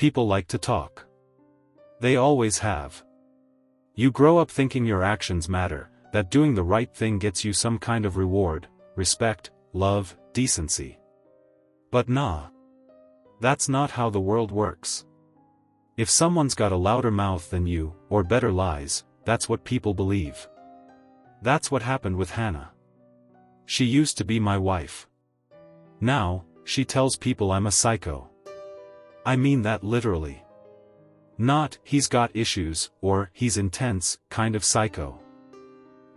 People like to talk. They always have. You grow up thinking your actions matter, that doing the right thing gets you some kind of reward, respect, love, decency. But nah. That's not how the world works. If someone's got a louder mouth than you, or better lies, that's what people believe. That's what happened with Hannah. She used to be my wife. Now, she tells people I'm a psycho. I mean that literally. Not, he's got issues, or, he's intense, kind of psycho.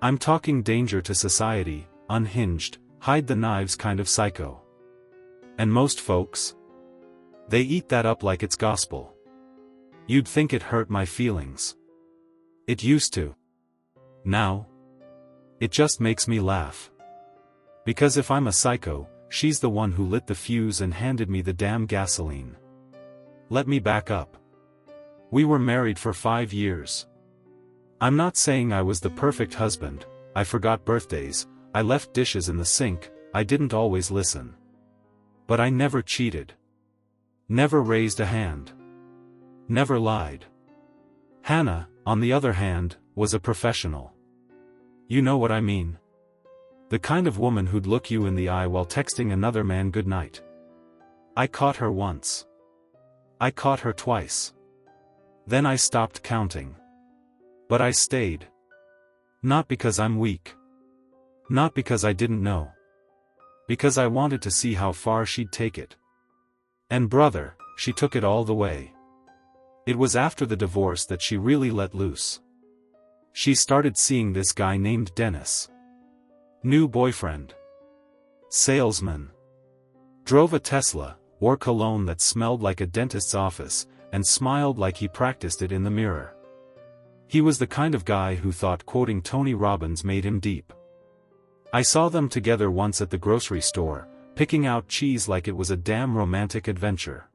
I'm talking danger to society, unhinged, hide the knives kind of psycho. And most folks? They eat that up like it's gospel. You'd think it hurt my feelings. It used to. Now? It just makes me laugh. Because if I'm a psycho, she's the one who lit the fuse and handed me the damn gasoline. Let me back up. We were married for 5 years. I'm not saying I was the perfect husband. I forgot birthdays, I left dishes in the sink, I didn't always listen. But I never cheated. Never raised a hand. Never lied. Hannah, on the other hand, was a professional. You know what I mean? The kind of woman who'd look you in the eye while texting another man goodnight. I caught her once. I caught her twice. Then I stopped counting. But I stayed. Not because I'm weak. Not because I didn't know. Because I wanted to see how far she'd take it. And brother, she took it all the way. It was after the divorce that she really let loose. She started seeing this guy named Dennis. New boyfriend. Salesman. Drove a Tesla, wore cologne that smelled like a dentist's office, and smiled like he practiced it in the mirror. He was the kind of guy who thought quoting Tony Robbins made him deep. I saw them together once at the grocery store, picking out cheese like it was a damn romantic adventure.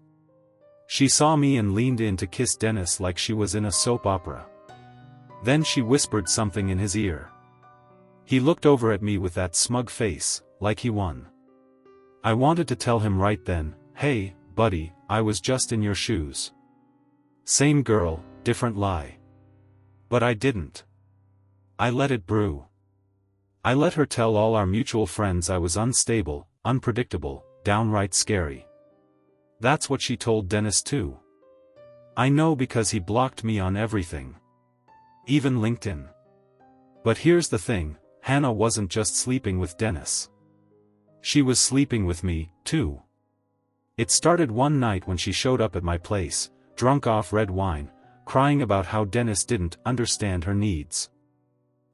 She saw me and leaned in to kiss Dennis like she was in a soap opera. Then she whispered something in his ear. He looked over at me with that smug face, like he won. I wanted to tell him right then, hey, buddy, I was just in your shoes. Same girl, different lie. But I didn't. I let it brew. I let her tell all our mutual friends I was unstable, unpredictable, downright scary. That's what she told Dennis too. I know because he blocked me on everything. Even LinkedIn. But here's the thing, Hannah wasn't just sleeping with Dennis. She was sleeping with me, too. It started one night when she showed up at my place, drunk off red wine, crying about how Dennis didn't understand her needs.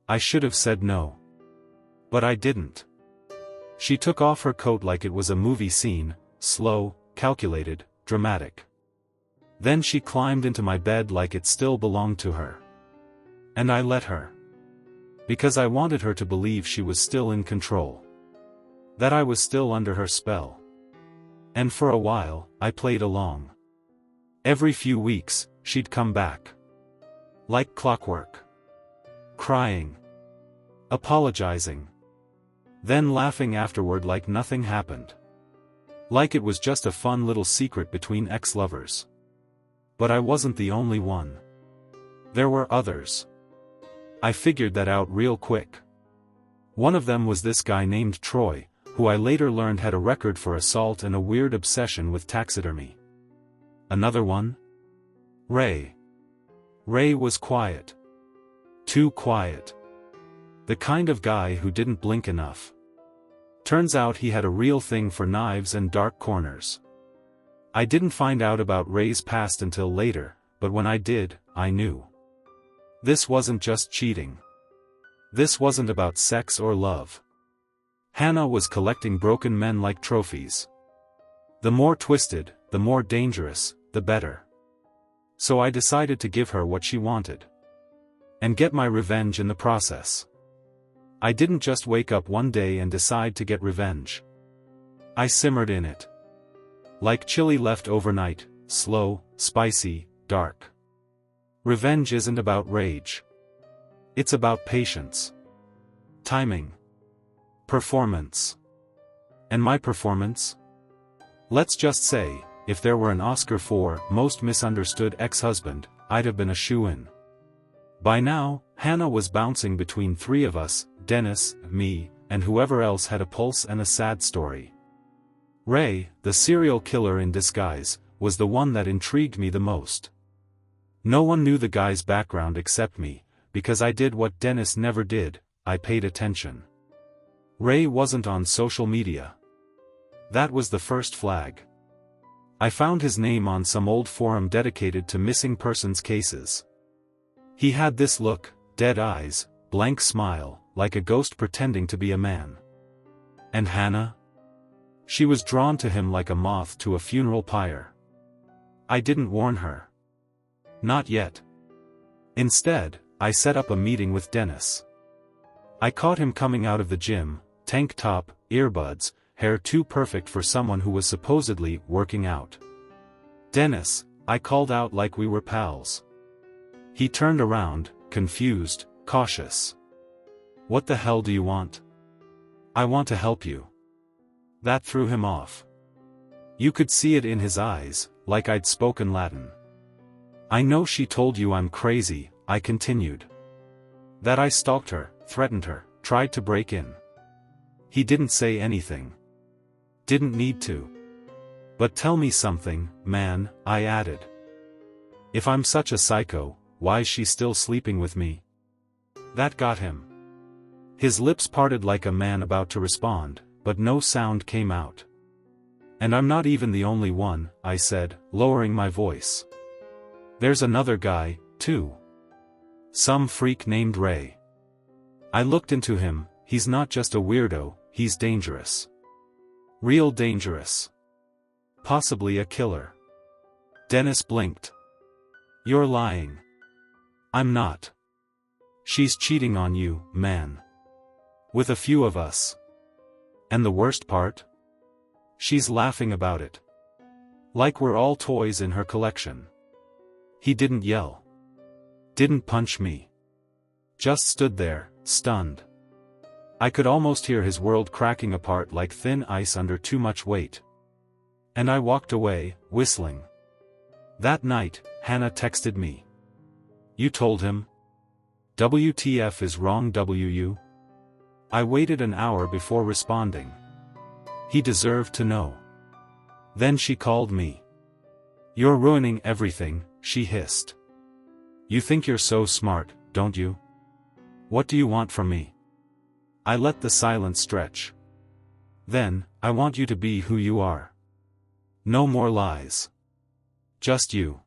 I should have said no. But I didn't. She took off her coat like it was a movie scene, slow, calculated, dramatic. Then she climbed into my bed like it still belonged to her. And I let her. Because I wanted her to believe she was still in control. That I was still under her spell. And for a while, I played along. Every few weeks, she'd come back. Like clockwork. Crying. Apologizing. Then laughing afterward like nothing happened. Like it was just a fun little secret between ex-lovers. But I wasn't the only one. There were others. I figured that out real quick. One of them was this guy named Troy, who I later learned had a record for assault and a weird obsession with taxidermy. Another one? Ray. Ray was quiet. Too quiet. The kind of guy who didn't blink enough. Turns out he had a real thing for knives and dark corners. I didn't find out about Ray's past until later, but when I did, I knew. This wasn't just cheating. This wasn't about sex or love. Hannah was collecting broken men like trophies. The more twisted, the more dangerous, the better. So I decided to give her what she wanted. And get my revenge in the process. I didn't just wake up one day and decide to get revenge. I simmered in it. Like chili left overnight, slow, spicy, dark. Revenge isn't about rage. It's about patience. Timing. Performance. And my performance? Let's just say, if there were an Oscar for Most Misunderstood Ex-Husband, I'd have been a shoo-in. By now, Hannah was bouncing between three of us, Dennis, me, and whoever else had a pulse and a sad story. Ray, the serial killer in disguise, was the one that intrigued me the most. No one knew the guy's background except me, because I did what Dennis never did, I paid attention. Ray wasn't on social media. That was the first flag. I found his name on some old forum dedicated to missing persons cases. He had this look, dead eyes, blank smile, like a ghost pretending to be a man. And Hannah? She was drawn to him like a moth to a funeral pyre. I didn't warn her. Not yet. Instead, I set up a meeting with Dennis. I caught him coming out of the gym, tank top, earbuds, hair too perfect for someone who was supposedly working out. "Dennis," I called out like we were pals. He turned around, confused, cautious. "What the hell do you want?" "I want to help you." That threw him off. You could see it in his eyes, like I'd spoken Latin. "I know she told you I'm crazy," I continued. "That I stalked her, threatened her, tried to break in." He didn't say anything. Didn't need to. "But tell me something, man," I added. "If I'm such a psycho, why's she still sleeping with me?" That got him. His lips parted like a man about to respond, but no sound came out. "And I'm not even the only one," I said, lowering my voice. "There's another guy, too. Some freak named Ray. I looked into him, he's not just a weirdo, he's dangerous. Real dangerous. Possibly a killer." Dennis blinked. "You're lying." "I'm not. She's cheating on you, man. With a few of us. And the worst part? She's laughing about it. Like we're all toys in her collection." He didn't yell. Didn't punch me. Just stood there, stunned. I could almost hear his world cracking apart like thin ice under too much weight. And I walked away, whistling. That night, Hannah texted me. "You told him? WTF is wrong WU?" I waited an hour before responding. He deserved to know. Then she called me. "You're ruining everything," she hissed. "You think you're so smart, don't you? What do you want from me?" I let the silence stretch. "Then, I want you to be who you are. No more lies. Just you.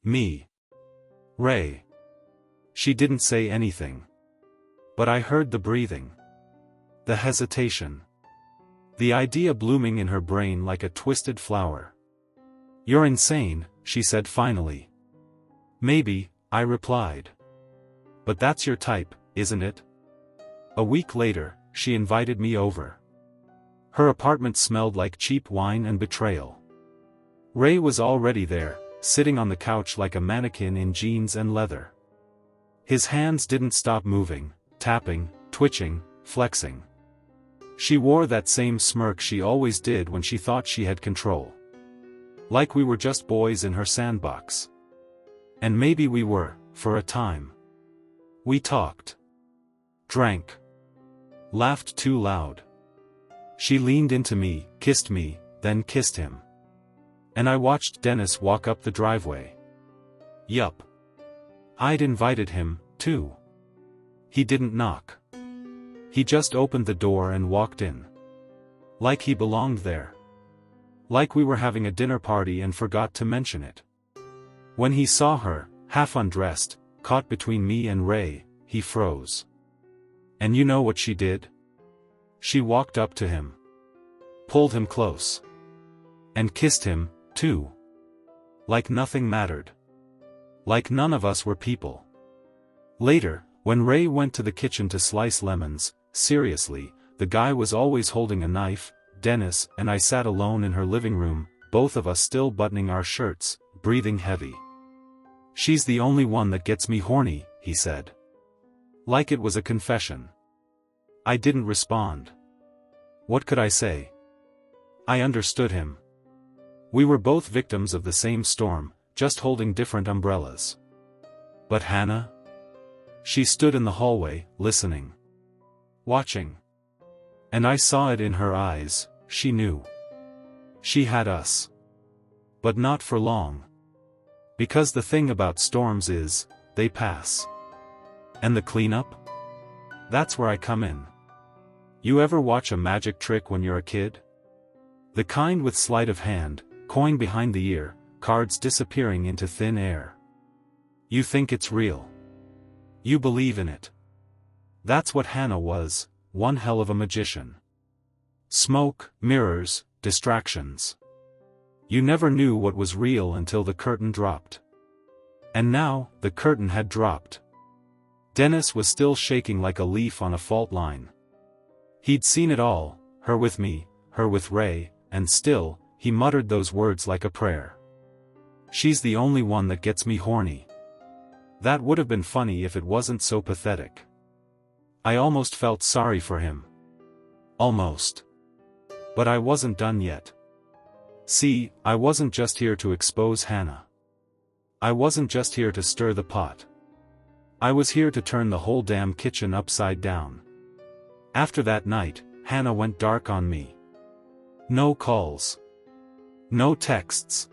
Me. Ray." She didn't say anything. But I heard the breathing. The hesitation. The idea blooming in her brain like a twisted flower. "You're insane," she said finally. "Maybe," I replied. "But that's your type, isn't it?" A week later, she invited me over. Her apartment smelled like cheap wine and betrayal. Ray was already there, sitting on the couch like a mannequin in jeans and leather. His hands didn't stop moving, tapping, twitching, flexing. She wore that same smirk she always did when she thought she had control. Like we were just boys in her sandbox. And maybe we were, for a time. We talked. Drank. Laughed too loud. She leaned into me, kissed me, then kissed him. And I watched Dennis walk up the driveway. Yup. I'd invited him, too. He didn't knock. He just opened the door and walked in. Like he belonged there. Like we were having a dinner party and forgot to mention it. When he saw her, half undressed, caught between me and Ray, he froze. And you know what she did? She walked up to him. Pulled him close. And kissed him, too. Like nothing mattered. Like none of us were people. Later, when Ray went to the kitchen to slice lemons, seriously, the guy was always holding a knife. Dennis and I sat alone in her living room, both of us still buttoning our shirts, breathing heavy. "She's the only one that gets me horny," he said. Like it was a confession. I didn't respond. What could I say? I understood him. We were both victims of the same storm, just holding different umbrellas. But Hannah? She stood in the hallway, listening. Watching. And I saw it in her eyes, she knew. She had us. But not for long. Because the thing about storms is, they pass. And the cleanup? That's where I come in. You ever watch a magic trick when you're a kid? The kind with sleight of hand, coin behind the ear, cards disappearing into thin air. You think it's real. You believe in it. That's what Hannah was, one hell of a magician. Smoke, mirrors, distractions. You never knew what was real until the curtain dropped. And now, the curtain had dropped. Dennis was still shaking like a leaf on a fault line. He'd seen it all, her with me, her with Ray, and still, he muttered those words like a prayer. She's the only one that gets me horny. That would have been funny if it wasn't so pathetic. I almost felt sorry for him. Almost. But I wasn't done yet. See, I wasn't just here to expose Hannah. I wasn't just here to stir the pot. I was here to turn the whole damn kitchen upside down. After that night, Hannah went dark on me. No calls. No texts.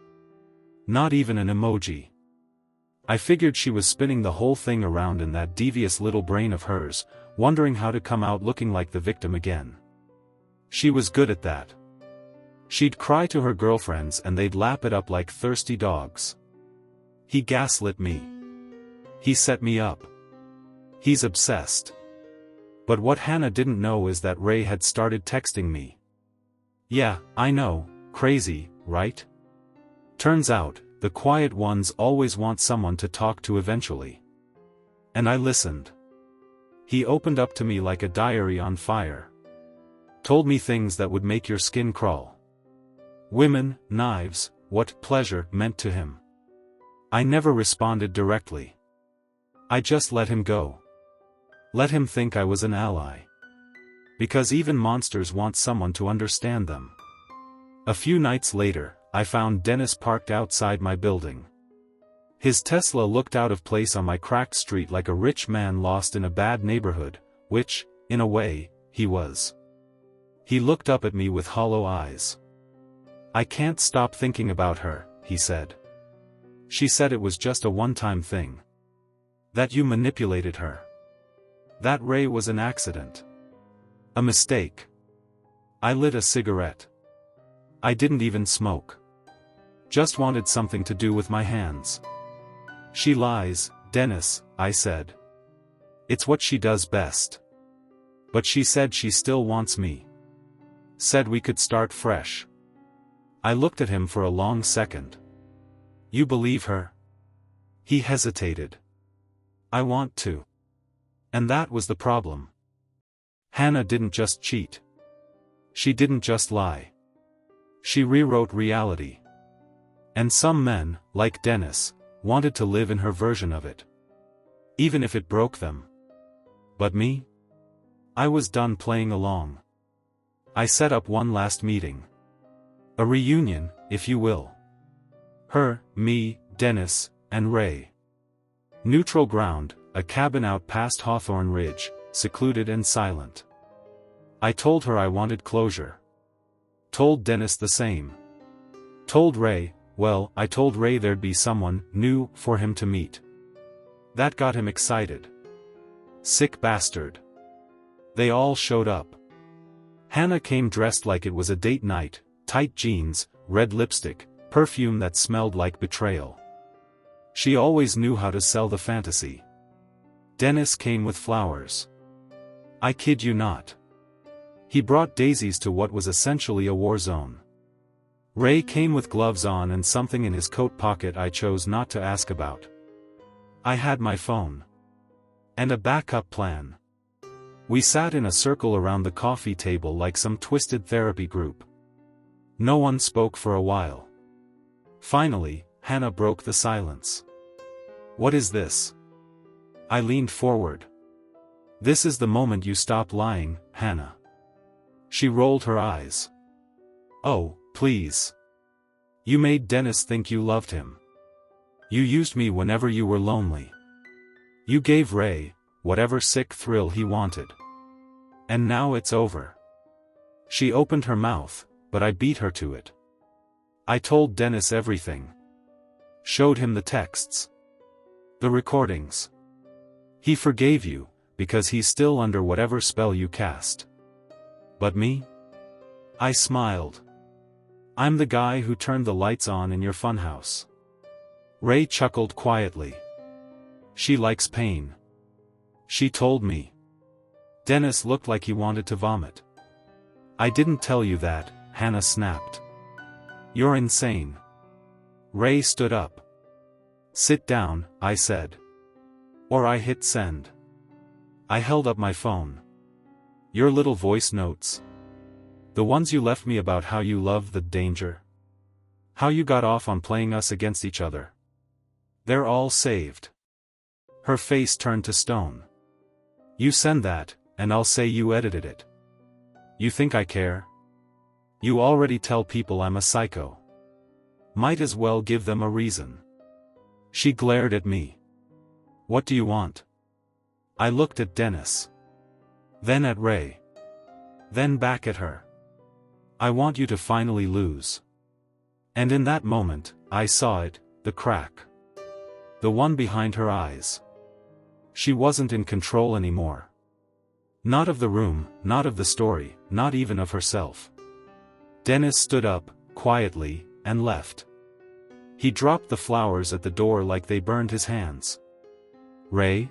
Not even an emoji. I figured she was spinning the whole thing around in that devious little brain of hers, wondering how to come out looking like the victim again. She was good at that. She'd cry to her girlfriends and they'd lap it up like thirsty dogs. He gaslit me. He set me up. He's obsessed. But what Hannah didn't know is that Ray had started texting me. Yeah, I know, crazy, right? Turns out, the quiet ones always want someone to talk to eventually. And I listened. He opened up to me like a diary on fire. Told me things that would make your skin crawl. Women, knives, what pleasure meant to him. I never responded directly. I just let him go. Let him think I was an ally. Because even monsters want someone to understand them. A few nights later, I found Dennis parked outside my building. His Tesla looked out of place on my cracked street like a rich man lost in a bad neighborhood, which, in a way, he was. He looked up at me with hollow eyes. I can't stop thinking about her, he said. She said it was just a one-time thing. That you manipulated her. That Ray was an accident. A mistake. I lit a cigarette. I didn't even smoke. Just wanted something to do with my hands. She lies, Dennis, I said. It's what she does best. But she said she still wants me. Said we could start fresh. I looked at him for a long second. You believe her? He hesitated. I want to. And that was the problem. Hannah didn't just cheat. She didn't just lie. She rewrote reality. And some men, like Dennis, wanted to live in her version of it. Even if it broke them. But me? I was done playing along. I set up one last meeting. A reunion, if you will. Her, me, Dennis, and Ray. Neutral ground, a cabin out past Hawthorne Ridge, secluded and silent. I told her I wanted closure. Told Dennis the same. Told Ray, well, I told Ray there'd be someone new for him to meet. That got him excited. Sick bastard. They all showed up. Hannah came dressed like it was a date night, tight jeans, red lipstick, perfume that smelled like betrayal. She always knew how to sell the fantasy. Dennis came with flowers. I kid you not. He brought daisies to what was essentially a war zone. Ray came with gloves on and something in his coat pocket I chose not to ask about. I had my phone. And a backup plan. We sat in a circle around the coffee table like some twisted therapy group. No one spoke for a while. Finally, Hannah broke the silence. What is this? I leaned forward. This is the moment you stop lying, Hannah. She rolled her eyes. Oh, please. You made Dennis think you loved him. You used me whenever you were lonely. You gave Ray whatever sick thrill he wanted. And now it's over. She opened her mouth, but I beat her to it. I told Dennis everything. Showed him the texts. The recordings. He forgave you, because he's still under whatever spell you cast. But me? I smiled. I'm the guy who turned the lights on in your funhouse. Ray chuckled quietly. She likes pain. She told me. Dennis looked like he wanted to vomit. I didn't tell you that, Hannah snapped. You're insane. Ray stood up. Sit down, I said. Or I hit send. I held up my phone. Your little voice notes. The ones you left me about how you loved the danger. How you got off on playing us against each other. They're all saved. Her face turned to stone. You send that, and I'll say you edited it. You think I care? You already tell people I'm a psycho. Might as well give them a reason. She glared at me. What do you want? I looked at Dennis. Then at Ray. Then back at her. I want you to finally lose. And in that moment, I saw it, the crack. The one behind her eyes. She wasn't in control anymore. Not of the room, not of the story, not even of herself. Dennis stood up, quietly, and left. He dropped the flowers at the door like they burned his hands. Ray?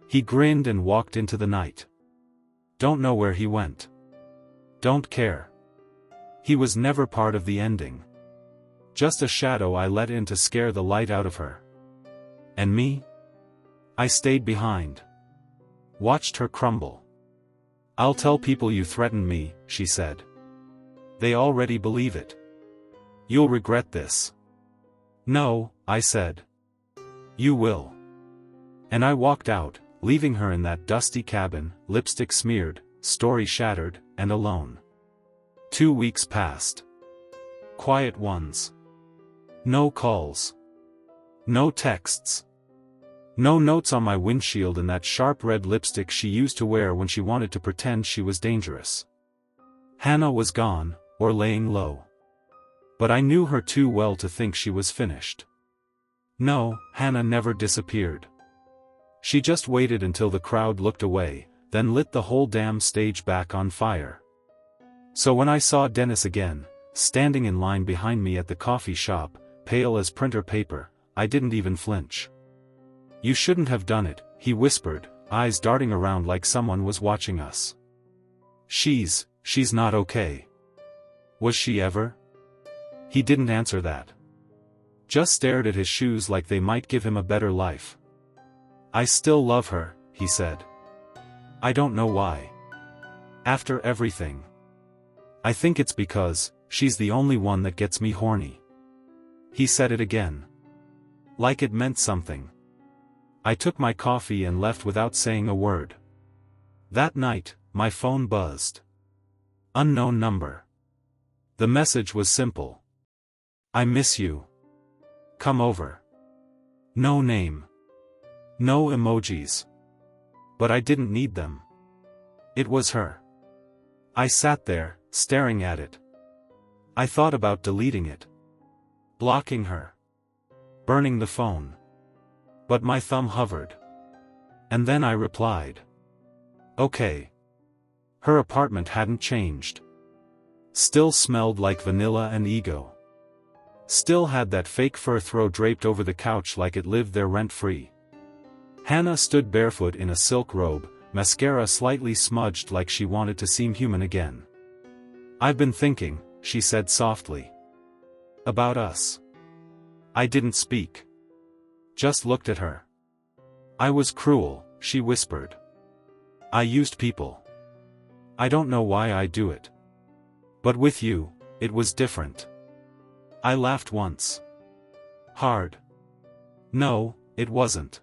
He grinned and walked into the night. Don't know where he went. Don't care. He was never part of the ending. Just a shadow I let in to scare the light out of her. And me? I stayed behind. Watched her crumble. I'll tell people you threatened me, she said. They already believe it. You'll regret this. No, I said. You will. And I walked out, leaving her in that dusty cabin, lipstick smeared, story shattered, and alone. 2 weeks passed. Quiet ones. No calls. No texts. No notes on my windshield and that sharp red lipstick she used to wear when she wanted to pretend she was dangerous. Hannah was gone, or laying low. But I knew her too well to think she was finished. No, Hannah never disappeared. She just waited until the crowd looked away, then lit the whole damn stage back on fire. So when I saw Dennis again, standing in line behind me at the coffee shop, pale as printer paper, I didn't even flinch. You shouldn't have done it, he whispered, eyes darting around like someone was watching us. She's not okay. Was she ever? He didn't answer that. Just stared at his shoes like they might give him a better life. I still love her, he said. I don't know why. After everything. I think it's because, she's the only one that gets me horny. He said it again. Like it meant something. I took my coffee and left without saying a word. That night, my phone buzzed. Unknown number. The message was simple. I miss you. Come over. No name. No emojis. But I didn't need them. It was her. I sat there, staring at it. I thought about deleting it. Blocking her. Burning the phone. But my thumb hovered. And then I replied. Okay. Her apartment hadn't changed. Still smelled like vanilla and ego. Still had that fake fur throw draped over the couch like it lived there rent-free. Hannah stood barefoot in a silk robe, mascara slightly smudged like she wanted to seem human again. I've been thinking, she said softly. About us. I didn't speak. Just looked at her. I was cruel, she whispered. I used people. I don't know why I do it. But with you, it was different. I laughed once. Hard. No, it wasn't.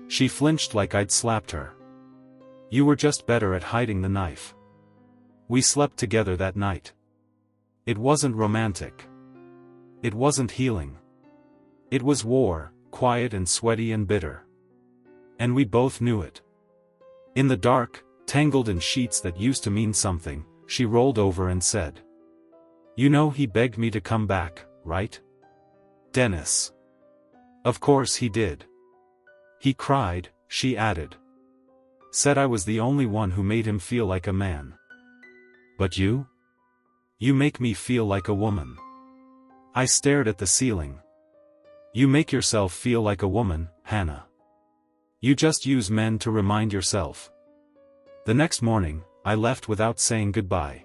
She flinched like I'd slapped her. You were just better at hiding the knife. We slept together that night. It wasn't romantic. It wasn't healing. It was war, quiet and sweaty and bitter. And we both knew it. In the dark, tangled in sheets that used to mean something, she rolled over and said, "You know he begged me to come back, right? Dennis." "Of course he did. He cried," she added. "Said I was the only one who made him feel like a man. But you? You make me feel like a woman." I stared at the ceiling. "You make yourself feel like a woman, Hannah. You just use men to remind yourself." The next morning, I left without saying goodbye.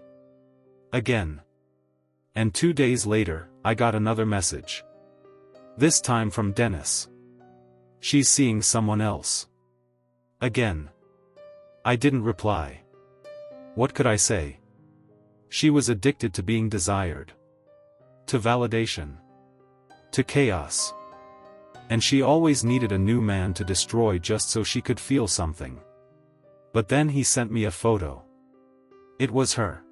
Again. And 2 days later, I got another message. This time from Dennis. "She's seeing someone else." Again. I didn't reply. What could I say? She was addicted to being desired. To validation. To chaos. And she always needed a new man to destroy just so she could feel something. But then he sent me a photo. It was her.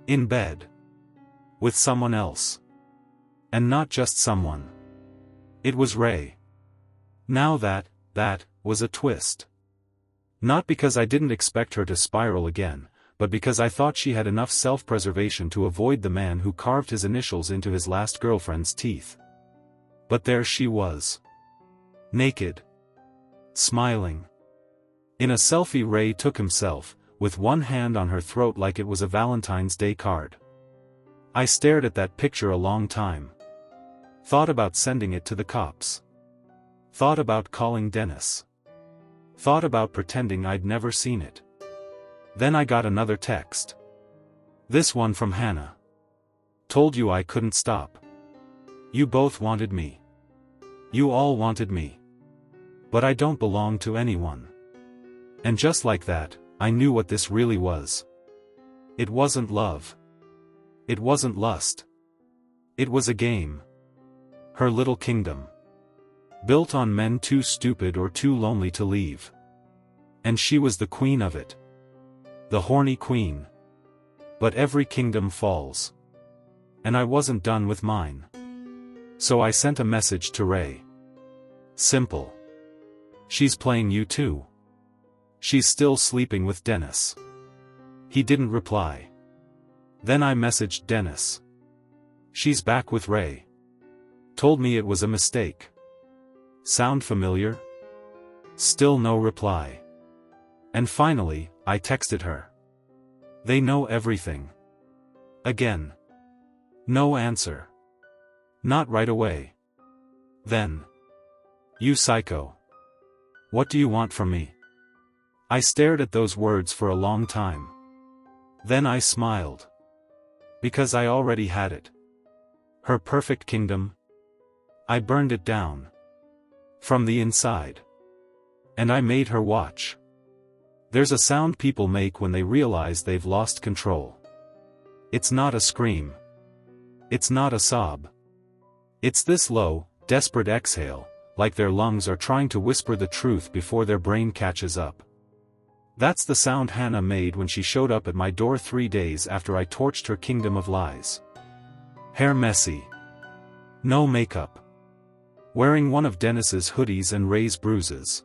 In bed. With someone else. And not just someone. It was Ray. Now that was a twist. Not because I didn't expect her to spiral again, but because I thought she had enough self-preservation to avoid the man who carved his initials into his last girlfriend's teeth. But there she was. Naked. Smiling. In a selfie Ray took himself, with one hand on her throat like it was a Valentine's Day card. I stared at that picture a long time. Thought about sending it to the cops. Thought about calling Dennis. Thought about pretending I'd never seen it. Then I got another text. This one from Hannah. "Told you I couldn't stop. You both wanted me. You all wanted me. But I don't belong to anyone." And just like that, I knew what this really was. It wasn't love. It wasn't lust. It was a game. Her little kingdom. Built on men too stupid or too lonely to leave. And she was the queen of it. The horny queen. But every kingdom falls. And I wasn't done with mine. So I sent a message to Ray. Simple. "She's playing you too. She's still sleeping with Dennis." He didn't reply. Then I messaged Dennis. "She's back with Ray. Told me it was a mistake. Sound familiar?" Still no reply. And finally, I texted her. "They know everything." Again. No answer. Not right away. Then. "You psycho. What do you want from me?" I stared at those words for a long time. Then I smiled. Because I already had it. Her perfect kingdom. I burned it down. From the inside. And I made her watch. There's a sound people make when they realize they've lost control. It's not a scream. It's not a sob. It's this low, desperate exhale, like their lungs are trying to whisper the truth before their brain catches up. That's the sound Hannah made when she showed up at my door 3 days after I torched her kingdom of lies. Hair messy. No makeup. Wearing one of Dennis's hoodies and Ray's bruises.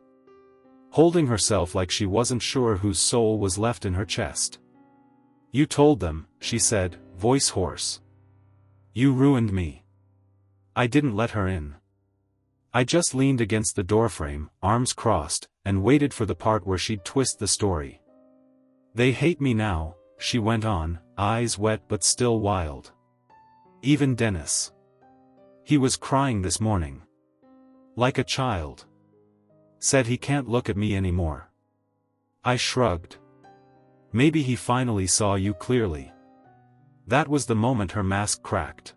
Holding herself like she wasn't sure whose soul was left in her chest. "You told them," she said, voice hoarse. "You ruined me." I didn't let her in. I just leaned against the doorframe, arms crossed, and waited for the part where she'd twist the story. "They hate me now," she went on, eyes wet but still wild. "Even Dennis. He was crying this morning. Like a child. Said he can't look at me anymore." I shrugged. "Maybe he finally saw you clearly." That was the moment her mask cracked.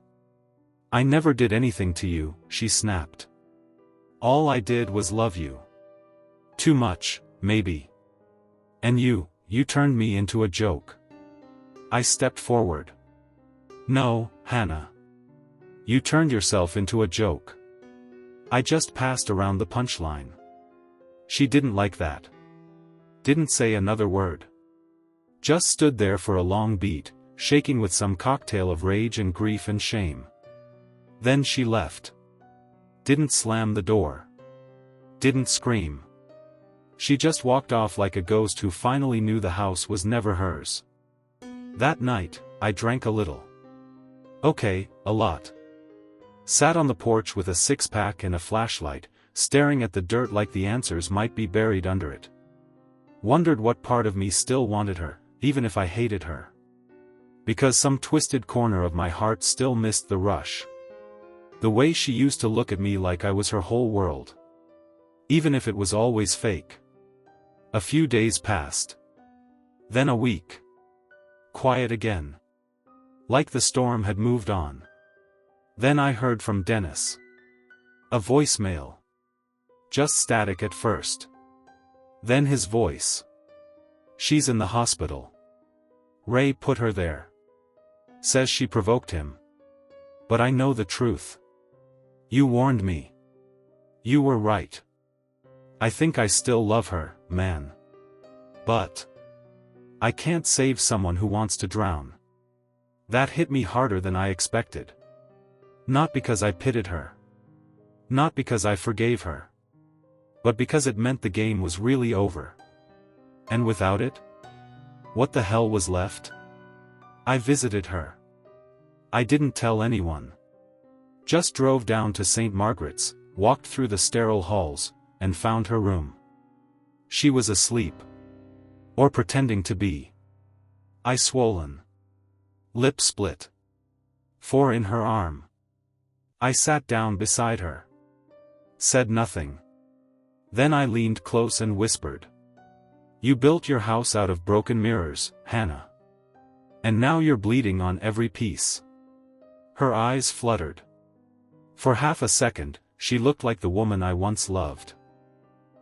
"I never did anything to you," she snapped. "All I did was love you. Too much, maybe. And you turned me into a joke." I stepped forward. "No, Hannah. You turned yourself into a joke. I just passed around the punchline." She didn't like that. Didn't say another word. Just stood there for a long beat, shaking with some cocktail of rage and grief and shame. Then she left. Didn't slam the door. Didn't scream. She just walked off like a ghost who finally knew the house was never hers. That night, I drank a little. Okay, a lot. Sat on the porch with a six-pack and a flashlight, staring at the dirt like the answers might be buried under it. Wondered what part of me still wanted her, even if I hated her. Because some twisted corner of my heart still missed the rush. The way she used to look at me like I was her whole world. Even if it was always fake. A few days passed. Then a week. Quiet again. Like the storm had moved on. Then I heard from Dennis. A voicemail. Just static at first. Then his voice. She's in the hospital. Ray put her there. Says she provoked him. But I know the truth. You warned me. You were right. I think I still love her, man. But I can't save someone who wants to drown. That hit me harder than I expected. Not because I pitied her. Not because I forgave her. But because it meant the game was really over. And without it? What the hell was left? I visited her. I didn't tell anyone. Just drove down to St. Margaret's, walked through the sterile halls, and found her room. She was asleep. Or pretending to be. Eye swollen. Lip split. 4 in her arm. I sat down beside her. Said nothing. Then I leaned close and whispered. You built your house out of broken mirrors, Hannah. And now you're bleeding on every piece. Her eyes fluttered. For half a second, she looked like the woman I once loved.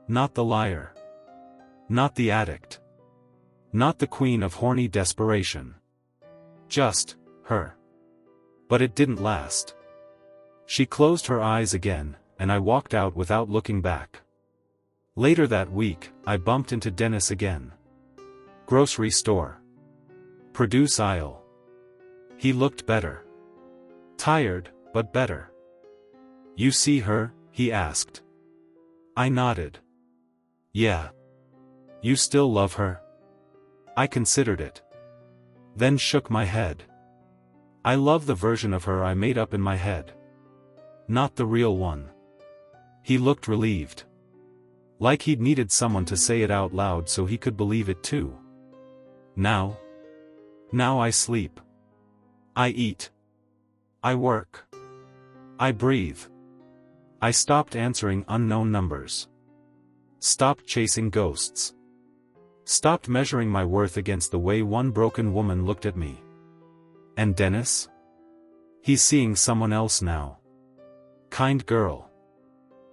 Not the liar. Not the addict. Not the queen of horny desperation. Just her. But it didn't last. She closed her eyes again, and I walked out without looking back. Later that week, I bumped into Dennis again. Grocery store. Produce aisle. He looked better. Tired, but better. You see her? He asked. I nodded. Yeah. You still love her? I considered it. Then shook my head. I love the version of her I made up in my head. Not the real one. He looked relieved. Like he'd needed someone to say it out loud so he could believe it too. Now I sleep. I eat. I work. I breathe. I stopped answering unknown numbers. Stopped chasing ghosts. Stopped measuring my worth against the way one broken woman looked at me. And Dennis? He's seeing someone else now. Kind girl.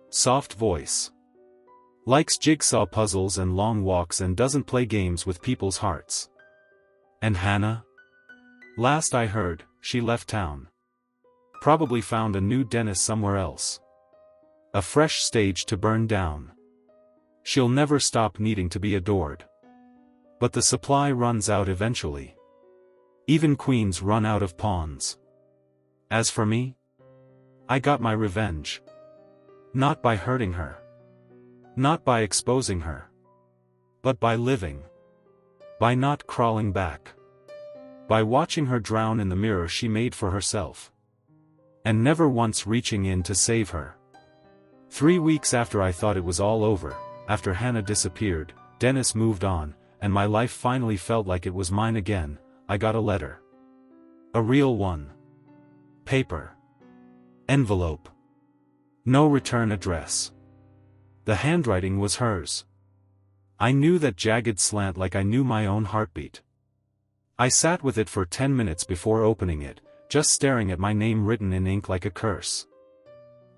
Soft voice. Likes jigsaw puzzles and long walks and doesn't play games with people's hearts. And Hannah? Last I heard, she left town. Probably found a new Dennis somewhere else. A fresh stage to burn down. She'll never stop needing to be adored. But the supply runs out eventually. Even queens run out of pawns. As for me? I got my revenge. Not by hurting her. Not by exposing her. But by living. By not crawling back. By watching her drown in the mirror she made for herself. And never once reaching in to save her. 3 weeks after I thought it was all over, after Hannah disappeared, Dennis moved on, and my life finally felt like it was mine again, I got a letter. A real one. Paper. Envelope. No return address. The handwriting was hers. I knew that jagged slant like I knew my own heartbeat. I sat with it for 10 minutes before opening it, just staring at my name written in ink like a curse.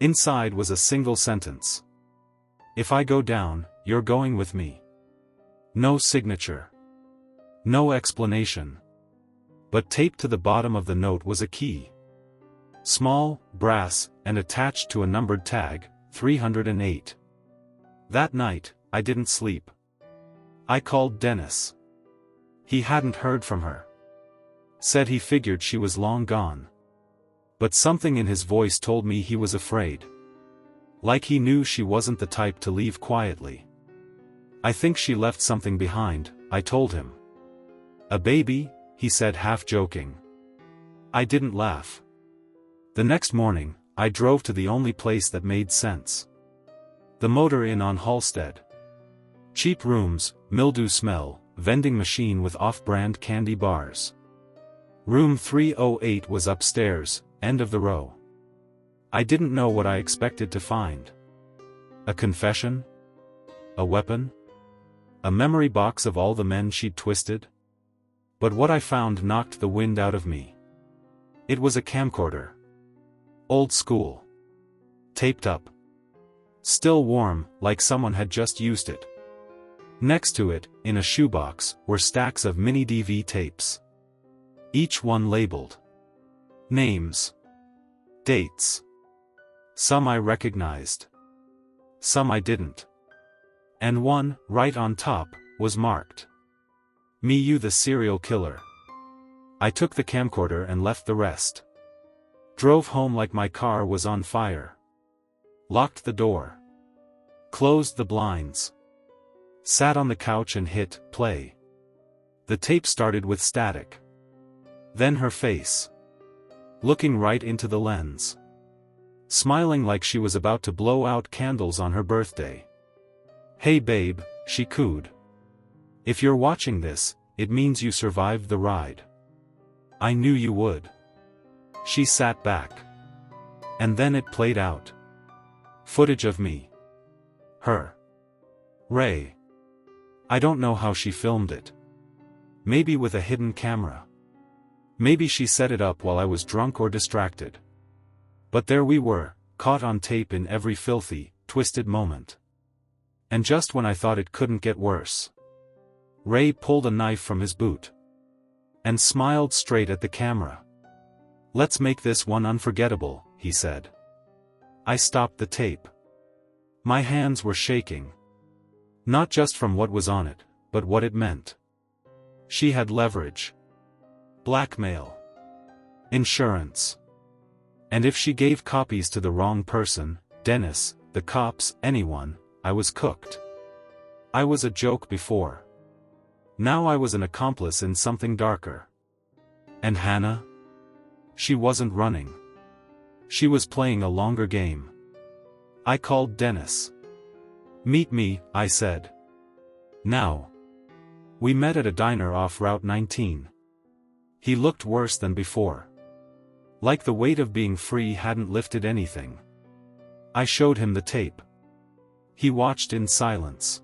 Inside was a single sentence. If I go down, you're going with me. No signature. No explanation. But taped to the bottom of the note was a key. Small, brass, and attached to a numbered tag, 308. That night, I didn't sleep. I called Dennis. He hadn't heard from her. Said he figured she was long gone. But something in his voice told me he was afraid. Like he knew she wasn't the type to leave quietly. I think she left something behind, I told him. A baby, he said half joking. I didn't laugh. The next morning, I drove to the only place that made sense. The Motor Inn on Halsted. Cheap rooms, mildew smell, vending machine with off-brand candy bars. Room 308 was upstairs, end of the row. I didn't know what I expected to find. A confession? A weapon? A memory box of all the men she'd twisted? But what I found knocked the wind out of me. It was a camcorder. Old school. Taped up. Still warm, like someone had just used it. Next to it, in a shoebox, were stacks of mini DV tapes. Each one labeled. Names. Dates. Some I recognized. Some I didn't. And one, right on top, was marked. Me You the Serial Killer. I took the camcorder and left the rest. Drove home like my car was on fire. Locked the door. Closed the blinds. Sat on the couch and hit play. The tape started with static. Then her face. Looking right into the lens. Smiling like she was about to blow out candles on her birthday. Hey babe, she cooed. If you're watching this, it means you survived the ride. I knew you would. She sat back. And then it played out. Footage of me. Her. Ray. I don't know how she filmed it. Maybe with a hidden camera. Maybe she set it up while I was drunk or distracted. But there we were, caught on tape in every filthy, twisted moment. And just when I thought it couldn't get worse, Ray pulled a knife from his boot. And smiled straight at the camera. Let's make this one unforgettable, he said. I stopped the tape. My hands were shaking. Not just from what was on it, but what it meant. She had leverage. Blackmail. Insurance. And if she gave copies to the wrong person, Dennis, the cops, anyone, I was cooked. I was a joke before. Now I was an accomplice in something darker. And Hannah? She wasn't running. She was playing a longer game. I called Dennis. Meet me, I said. Now. We met at a diner off Route 19. He looked worse than before. Like the weight of being free hadn't lifted anything. I showed him the tape. He watched in silence.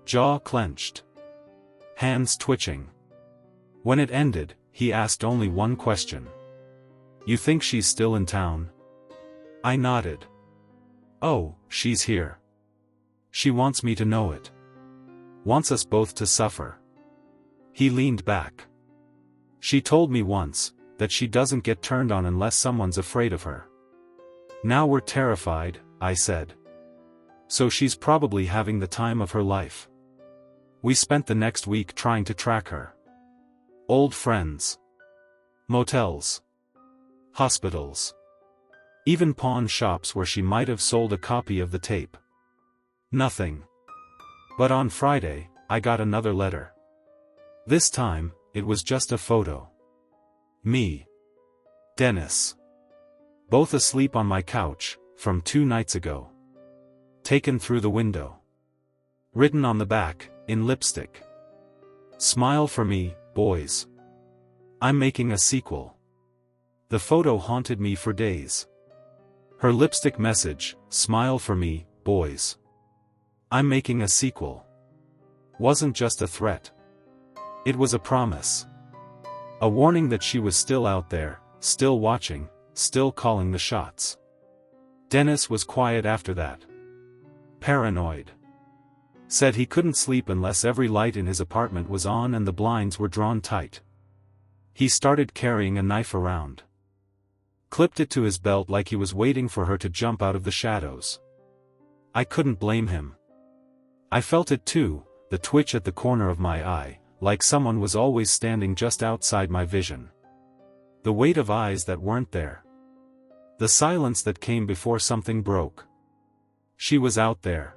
Jaw clenched. Hands twitching. When it ended, he asked only one question. You think she's still in town? I nodded. Oh, she's here. She wants me to know it. Wants us both to suffer. He leaned back. She told me once, that she doesn't get turned on unless someone's afraid of her. Now we're terrified, I said. So she's probably having the time of her life. We spent the next week trying to track her. Old friends. Motels. Hospitals. Even pawn shops where she might have sold a copy of the tape. Nothing. But on Friday, I got another letter. This time, it was just a photo. Me. Dennis. Both asleep on my couch, from 2 nights ago. Taken through the window. Written on the back, in lipstick. Smile for me, boys. I'm making a sequel. The photo haunted me for days. Her lipstick message, smile for me, boys. I'm making a sequel. Wasn't just a threat. It was a promise. A warning that she was still out there, still watching, still calling the shots. Dennis was quiet after that. Paranoid. Said he couldn't sleep unless every light in his apartment was on and the blinds were drawn tight. He started carrying a knife around. Clipped it to his belt like he was waiting for her to jump out of the shadows. I couldn't blame him. I felt it too, the twitch at the corner of my eye, like someone was always standing just outside my vision. The weight of eyes that weren't there. The silence that came before something broke. She was out there.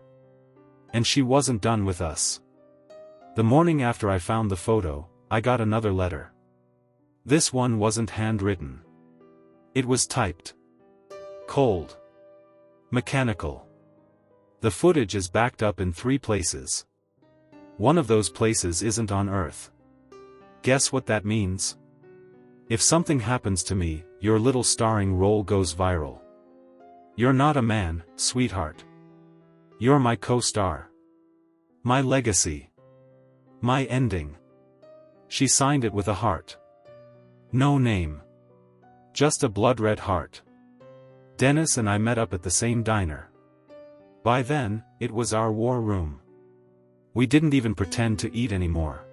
And she wasn't done with us. The morning after I found the photo, I got another letter. This one wasn't handwritten. It was typed. Cold. Mechanical. The footage is backed up in 3 places. One of those places isn't on Earth. Guess what that means? If something happens to me, your little starring role goes viral. You're not a man, sweetheart. You're my co-star. My legacy. My ending. She signed it with a heart. No name. Just a blood-red heart. Dennis and I met up at the same diner. By then, it was our war room. We didn't even pretend to eat anymore.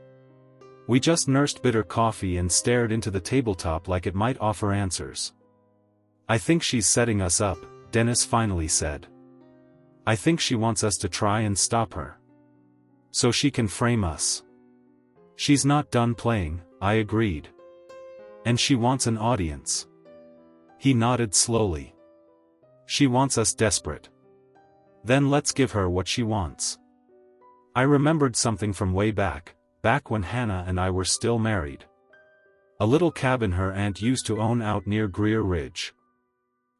We just nursed bitter coffee and stared into the tabletop like it might offer answers. I think she's setting us up, Dennis finally said. I think she wants us to try and stop her. So she can frame us. She's not done playing, I agreed. And she wants an audience. He nodded slowly. She wants us desperate. Then let's give her what she wants. I remembered something from way back when Hannah and I were still married. A little cabin her aunt used to own out near Greer Ridge.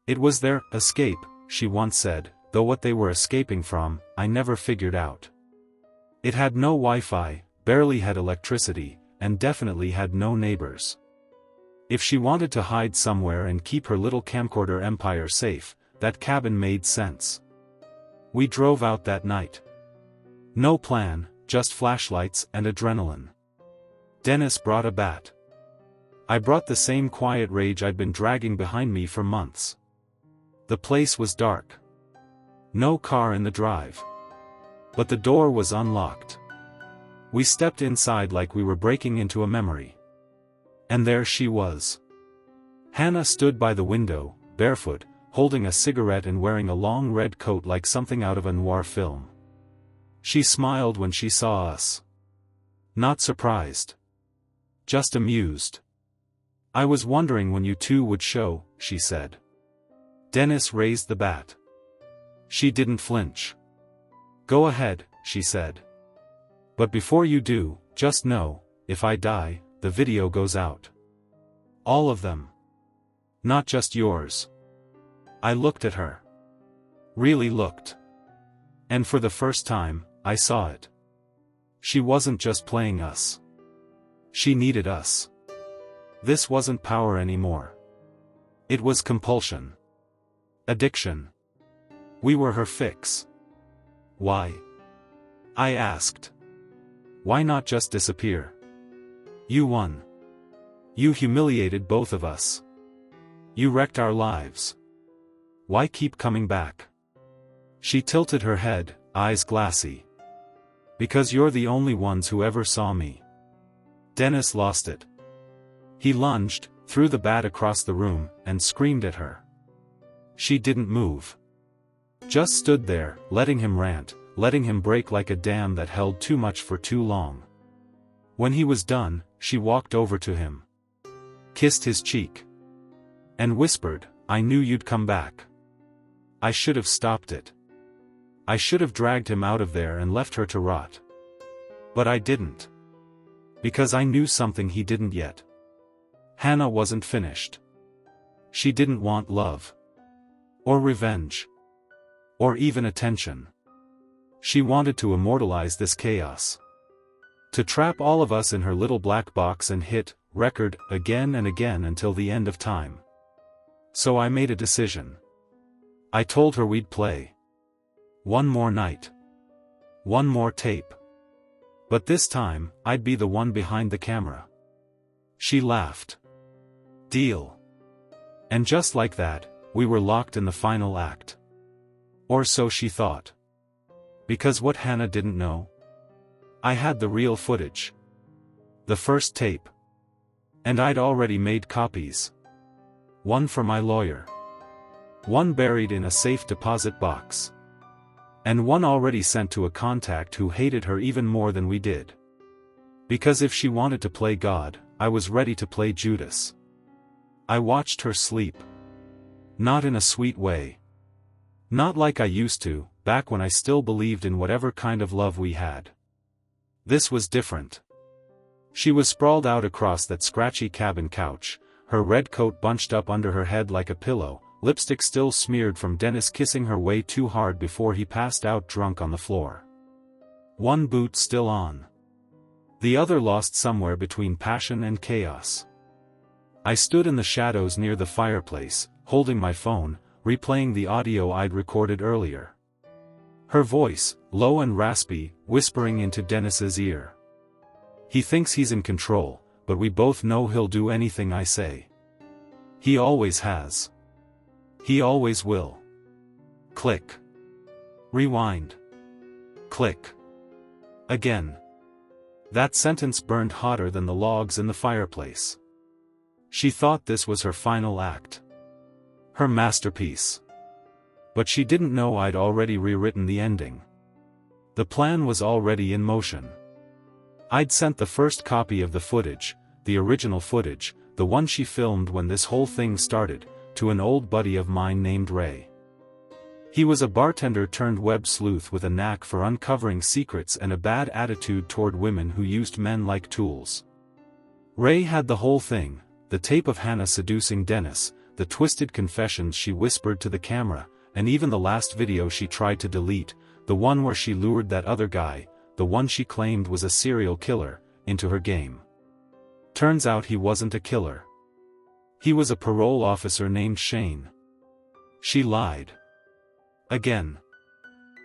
It was their escape, she once said, though what they were escaping from, I never figured out. It had no Wi-Fi, barely had electricity, and definitely had no neighbors. If she wanted to hide somewhere and keep her little camcorder empire safe, that cabin made sense. We drove out that night. No plan, just flashlights and adrenaline. Dennis brought a bat. I brought the same quiet rage I'd been dragging behind me for months. The place was dark. No car in the drive. But the door was unlocked. We stepped inside like we were breaking into a memory. And there she was. Hannah stood by the window, barefoot, holding a cigarette and wearing a long red coat like something out of a noir film. She smiled when she saw us. Not surprised. Just amused. I was wondering when you two would show, she said. Dennis raised the bat. She didn't flinch. Go ahead, she said. But before you do, just know, if I die, the video goes out. All of them. Not just yours. I looked at her. Really looked. And for the first time, I saw it. She wasn't just playing us. She needed us. This wasn't power anymore. It was compulsion. Addiction. We were her fix. Why? I asked. Why not just disappear? You won. You humiliated both of us. You wrecked our lives. Why keep coming back? She tilted her head, eyes glassy. Because you're the only ones who ever saw me. Dennis lost it. He lunged, threw the bat across the room, and screamed at her. She didn't move. Just stood there, letting him rant, letting him break like a dam that held too much for too long. When he was done, she walked over to him. Kissed his cheek. And whispered, I knew you'd come back. I should have stopped it. I should have dragged him out of there and left her to rot. But I didn't. Because I knew something he didn't yet. Hannah wasn't finished. She didn't want love. Or revenge. Or even attention. She wanted to immortalize this chaos. To trap all of us in her little black box and hit record again and again until the end of time. So I made a decision. I told her we'd play. One more night. One more tape. But this time, I'd be the one behind the camera. She laughed. Deal. And just like that, we were locked in the final act. Or so she thought. Because what Hannah didn't know? I had the real footage. The first tape. And I'd already made copies. One for my lawyer. One buried in a safe deposit box. And one already sent to a contact who hated her even more than we did. Because if she wanted to play God, I was ready to play Judas. I watched her sleep. Not in a sweet way. Not like I used to, back when I still believed in whatever kind of love we had. This was different. She was sprawled out across that scratchy cabin couch, her red coat bunched up under her head like a pillow, lipstick still smeared from Dennis kissing her way too hard before he passed out drunk on the floor. One boot still on. The other lost somewhere between passion and chaos. I stood in the shadows near the fireplace, holding my phone, replaying the audio I'd recorded earlier. Her voice, low and raspy, whispering into Dennis's ear. He thinks he's in control, but we both know he'll do anything I say. He always has. He always will. Click. Rewind. Click. Again. That sentence burned hotter than the logs in the fireplace. She thought this was her final act. Her masterpiece. But she didn't know I'd already rewritten the ending. The plan was already in motion. I'd sent the first copy of the footage, the original footage, the one she filmed when this whole thing started, to an old buddy of mine named Ray. He was a bartender turned web sleuth with a knack for uncovering secrets and a bad attitude toward women who used men like tools. Ray had the whole thing, the tape of Hannah seducing Dennis, the twisted confessions she whispered to the camera, and even the last video she tried to delete, the one where she lured that other guy, the one she claimed was a serial killer, into her game. Turns out he wasn't a killer. He was a parole officer named Shane. She lied. Again.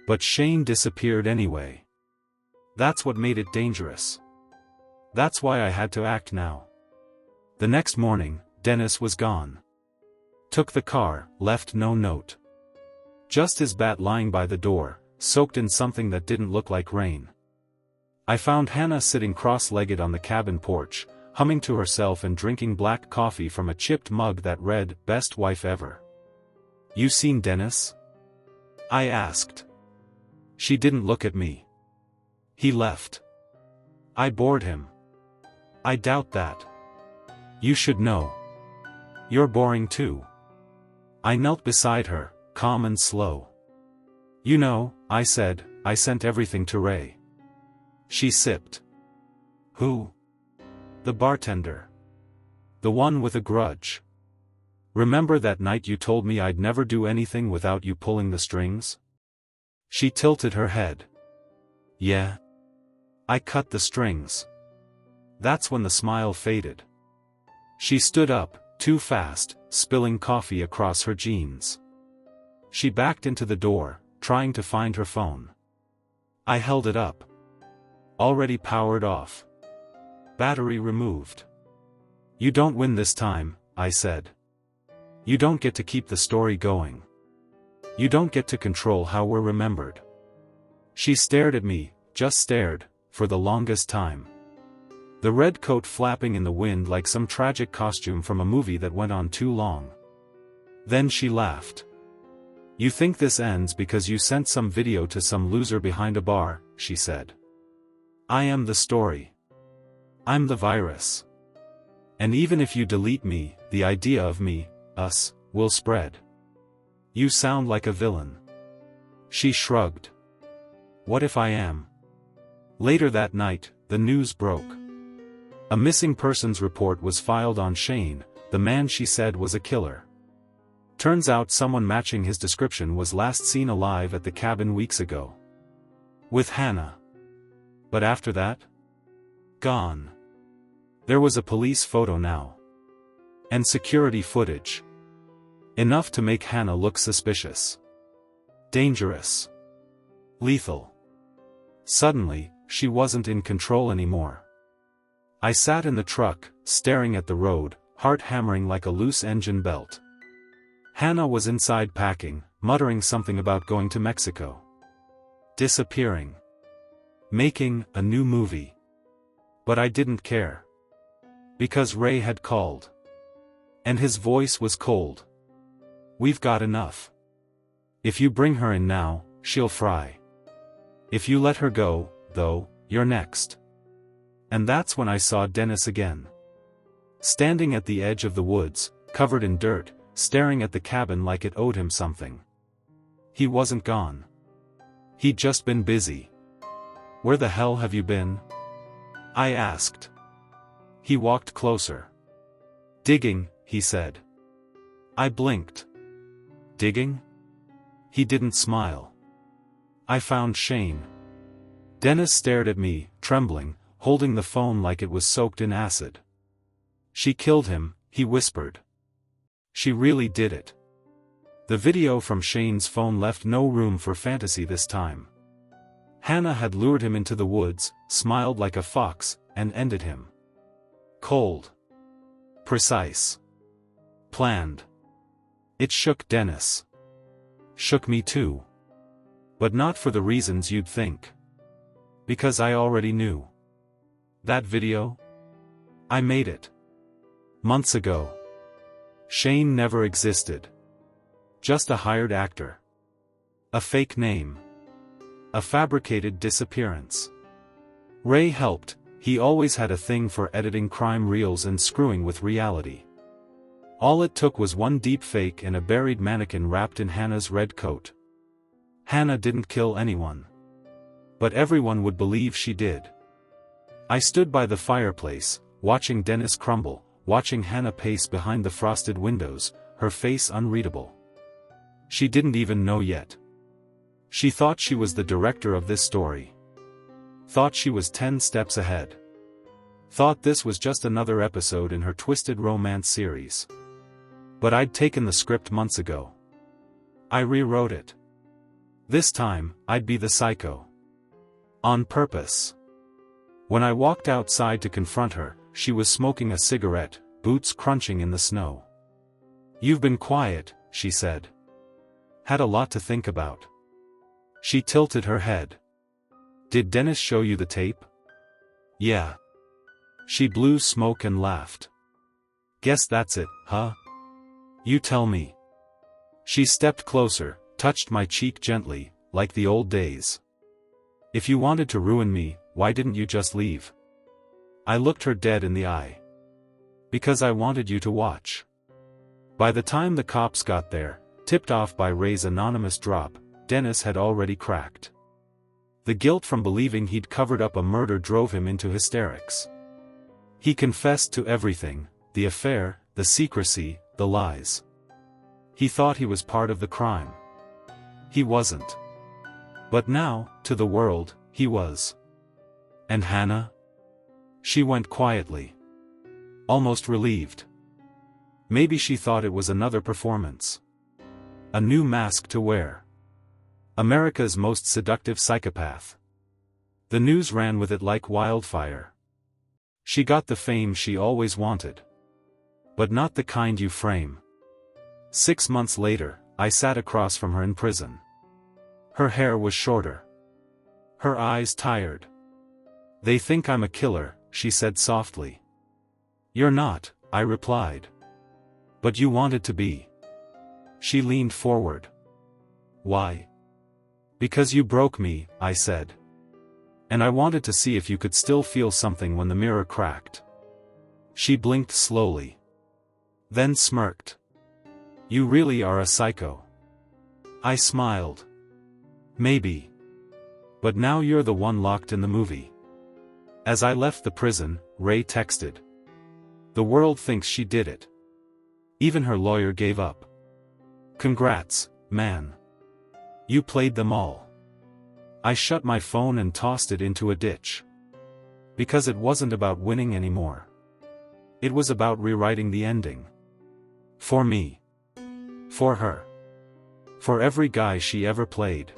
But Shane disappeared anyway. That's what made it dangerous. That's why I had to act now. The next morning, Dennis was gone. Took the car, left no note. Just his bat lying by the door, soaked in something that didn't look like rain. I found Hannah sitting cross-legged on the cabin porch, humming to herself and drinking black coffee from a chipped mug that read, "Best wife ever." "You seen Dennis?" I asked. She didn't look at me. "He left. I bored him." "I doubt that. You should know. You're boring too." I knelt beside her, calm and slow. "You know," I said, "I sent everything to Ray." She sipped. "Who?" "The bartender. The one with a grudge. Remember that night you told me I'd never do anything without you pulling the strings?" She tilted her head. "Yeah. I cut the strings." That's when the smile faded. She stood up, too fast, spilling coffee across her jeans. She backed into the door, trying to find her phone. I held it up. Already powered off. Battery removed. "You don't win this time," I said. "You don't get to keep the story going. You don't get to control how we're remembered." She stared at me, just stared, for the longest time. The red coat flapping in the wind like some tragic costume from a movie that went on too long. Then she laughed. "You think this ends because you sent some video to some loser behind a bar," she said. "I am the story. I'm the virus. And even if you delete me, the idea of me, us, will spread. You sound like a villain." She shrugged. "What if I am?" Later that night, the news broke. A missing persons report was filed on Shane, the man she said was a killer. Turns out someone matching his description was last seen alive at the cabin weeks ago. With Hannah. But after that? Gone. There was a police photo now. And security footage. Enough to make Hannah look suspicious. Dangerous. Lethal. Suddenly, she wasn't in control anymore. I sat in the truck, staring at the road, heart hammering like a loose engine belt. Hannah was inside packing, muttering something about going to Mexico. Disappearing. Making a new movie. But I didn't care. Because Ray had called. And his voice was cold. "We've got enough. If you bring her in now, she'll fry. If you let her go, though, you're next." And that's when I saw Dennis again. Standing at the edge of the woods, covered in dirt, staring at the cabin like it owed him something. He wasn't gone. He'd just been busy. "Where the hell have you been?" I asked. He walked closer. "Digging," he said. I blinked. "Digging?" He didn't smile. "I found Shane." Dennis stared at me, trembling, holding the phone like it was soaked in acid. "She killed him," he whispered. "She really did it." The video from Shane's phone left no room for fantasy this time. Hannah had lured him into the woods, smiled like a fox, and ended him. Cold. Precise. Planned. It shook Dennis. Shook me too. But not for the reasons you'd think. Because I already knew. That video? I made it. Months ago. Shane never existed. Just a hired actor. A fake name. A fabricated disappearance. Ray helped. He always had a thing for editing crime reels and screwing with reality. All it took was one deep fake and a buried mannequin wrapped in Hannah's red coat. Hannah didn't kill anyone. But everyone would believe she did. I stood by the fireplace, watching Dennis crumble, watching Hannah pace behind the frosted windows, her face unreadable. She didn't even know yet. She thought she was the director of this story. Thought she was 10 steps ahead. Thought this was just another episode in her twisted romance series. But I'd taken the script months ago. I rewrote it. This time, I'd be the psycho. On purpose. When I walked outside to confront her, she was smoking a cigarette, boots crunching in the snow. "You've been quiet," she said. "Had a lot to think about." She tilted her head. "Did Dennis show you the tape?" "Yeah." She blew smoke and laughed. "Guess that's it, huh? You tell me." She stepped closer, touched my cheek gently, like the old days. "If you wanted to ruin me, why didn't you just leave?" I looked her dead in the eye. "Because I wanted you to watch." By the time the cops got there, tipped off by Ray's anonymous drop, Dennis had already cracked. The guilt from believing he'd covered up a murder drove him into hysterics. He confessed to everything, the affair, the secrecy, the lies. He thought he was part of the crime. He wasn't. But now, to the world, he was. And Hannah? She went quietly. Almost relieved. Maybe she thought it was another performance. A new mask to wear. America's most seductive psychopath. The news ran with it like wildfire. She got the fame she always wanted. But not the kind you frame. 6 months later, I sat across from her in prison. Her hair was shorter. Her eyes tired. "They think I'm a killer," she said softly. "You're not," I replied. "But you wanted to be." She leaned forward. "Why?" "Because you broke me," I said. "And I wanted to see if you could still feel something when the mirror cracked." She blinked slowly. Then smirked. "You really are a psycho." I smiled. "Maybe. But now you're the one locked in the movie." As I left the prison, Ray texted. "The world thinks she did it. Even her lawyer gave up. Congrats, man. You played them all." I shut my phone and tossed it into a ditch. Because it wasn't about winning anymore. It was about rewriting the ending. For me. For her. For every guy she ever played.